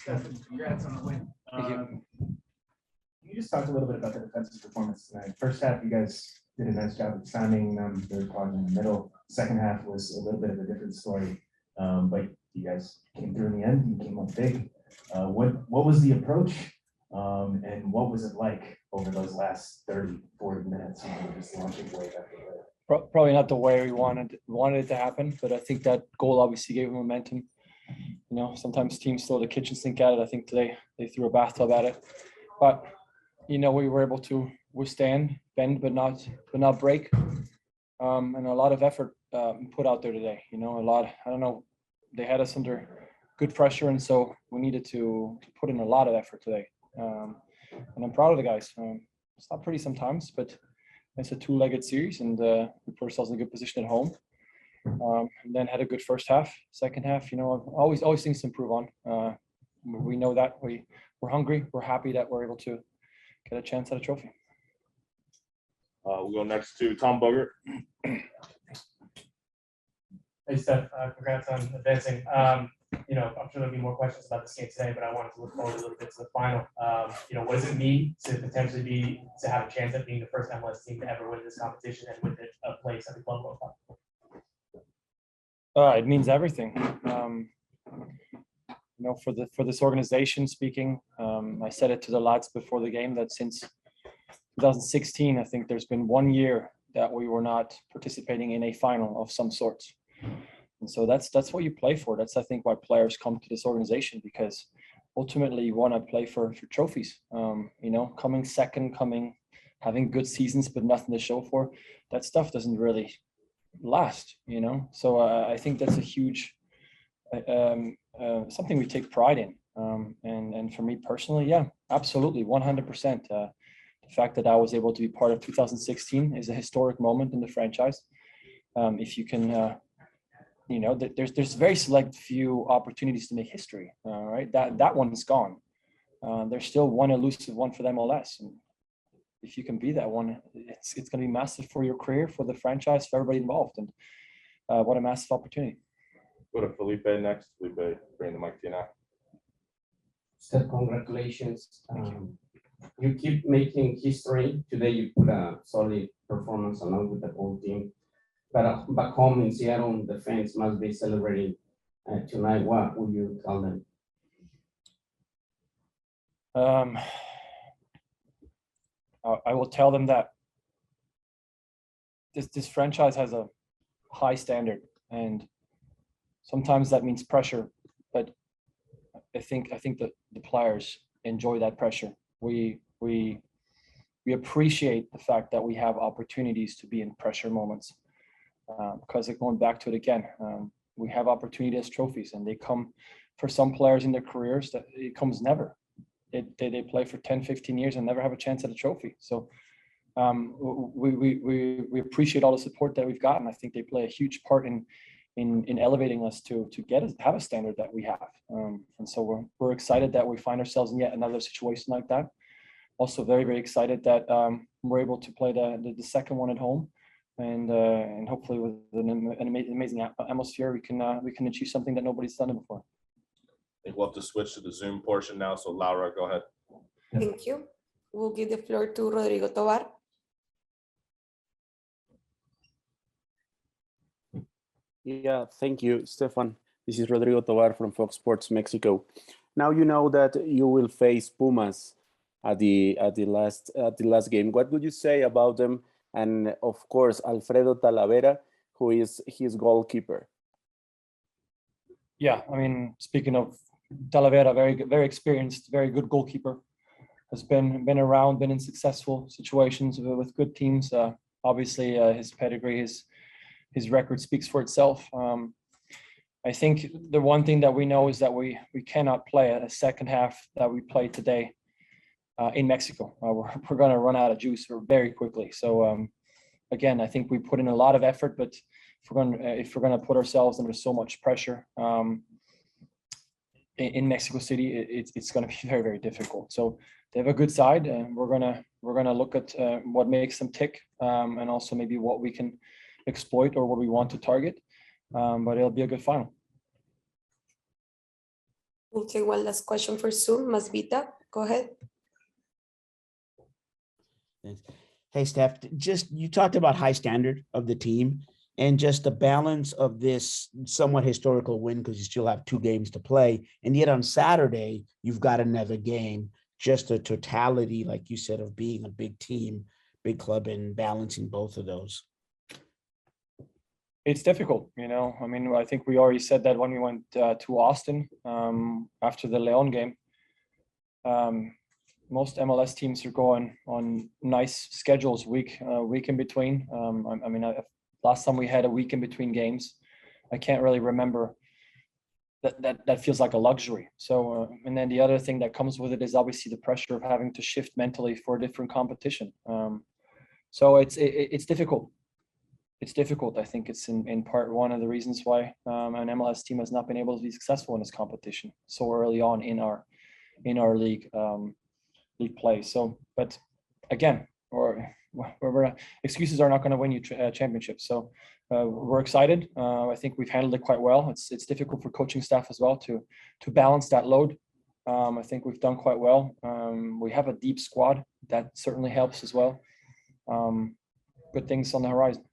Stefan, congrats on the win. Thank you. You just talked a little bit about the defensive performance tonight. First half, you guys did a nice job of sounding them. Third part in the middle. Second half was a little bit of a different story, but you guys came through in the end. You came up big. What was the approach, and what was it like over those last 30, 40 minutes? Just launching wave after wave. Probably not the way we wanted it to happen, but I think that goal obviously gave momentum. You know, sometimes teams throw the kitchen sink at it. I think today they threw a bathtub at it, but you know, we were able to withstand, bend, but not break, and a lot of effort put out there today. You know, I don't know, they had us under good pressure, and so we needed to put in a lot of effort today. And I'm proud of the guys. It's not pretty sometimes, but it's a two-legged series, and we put ourselves in a good position at home. And then had a good first half. Second half, you know, always things to improve on. We know that we're hungry. We're happy that we're able to get a chance at a trophy. We'll go next to Tom Bogert. Hey, Steph, congrats on advancing. You know, I'm sure there'll be more questions about this game today, but I wanted to look forward a little bit to the final. You know, what does it mean to potentially have a chance at being the first MLS team to ever win this competition and with it a place at the Club World Cup? It means everything. You know, for this organization speaking, I said it to the lads before the game that since 2016, I think there's been 1 year that we were not participating in a final of some sort. And so that's what you play for. That's, I think, why players come to this organization, because ultimately you want to play for trophies. You know, coming second, having good seasons but nothing to show for, that stuff doesn't really last, you know. So I think that's a huge something we take pride in. And for me personally, yeah, absolutely, 100%. The fact that I was able to be part of 2016 is a historic moment in the franchise. If you can, you know, there's very select few opportunities to make history. Right, that one's gone. There's still one elusive one for the MLS, and if you can be that one, it's going to be massive for your career, for the franchise, for everybody involved, and what a massive opportunity. Go to Felipe next. Felipe, bring the mic to you now. Steph, congratulations. You keep making history. Today you put a solid performance along with the whole team. But back home in Seattle, the fans must be celebrating tonight. What would you tell them? I will tell them that this franchise has a high standard, and sometimes that means pressure. But I think that the players enjoy that pressure. We appreciate the fact that we have opportunities to be in pressure moments, because going back to it again, we have opportunity as trophies, and they come for some players in their careers that it comes never. They play for 10, 15 years and never have a chance at a trophy. So we appreciate all the support that we've gotten. I think they play a huge part in elevating us to have a standard that we have. And so we're excited that we find ourselves in yet another situation like that. Also very, very excited that we're able to play the second one at home, and hopefully with an amazing atmosphere, we can achieve something that nobody's done before. I think we'll have to switch to the Zoom portion now. So Laura, go ahead. Thank you. We'll give the floor to Rodrigo Tovar. Yeah, thank you, Stefan. This is Rodrigo Tovar from Fox Sports Mexico. Now you know that you will face Pumas at the last game. What would you say about them? And of course, Alfredo Talavera, who is his goalkeeper. Yeah, I mean, speaking of Talavera, very experienced, very good goalkeeper. Has been around, been in successful situations with good teams. Obviously, his pedigree, his record speaks for itself. I think the one thing that we know is that we cannot play a second half that we played today in Mexico. We're going to run out of juice very quickly. So again, I think we put in a lot of effort, but if we're going to put ourselves under so much pressure in Mexico City, it's going to be very, very difficult. So they have a good side, and we're gonna look at what makes them tick, and also maybe what we can exploit or what we want to target. But it'll be a good final. We'll take one last question for Zoom. Masvita, go ahead. Hey, Steph, just you talked about high standard of the team and just the balance of this somewhat historical win because you still have 2 games to play. And yet on Saturday, you've got another game, just the totality, like you said, of being a big team, big club and balancing both of those. It's difficult, I mean, I think we already said that when we went to Austin after the Leon game. Most MLS teams are going on nice schedules, week in between. I mean, last time we had a week in between games, I can't really remember. That feels like a luxury. So, and then the other thing that comes with it is obviously the pressure of having to shift mentally for a different competition. So it's difficult. It's difficult. I think it's in part one of the reasons why an MLS team has not been able to be successful in this competition so early on in our league play. So, but again, excuses are not going to win you championships. So we're excited. I think we've handled it quite well. It's difficult for coaching staff as well to balance that load. I think we've done quite well. We have a deep squad that certainly helps as well. Good things on the horizon.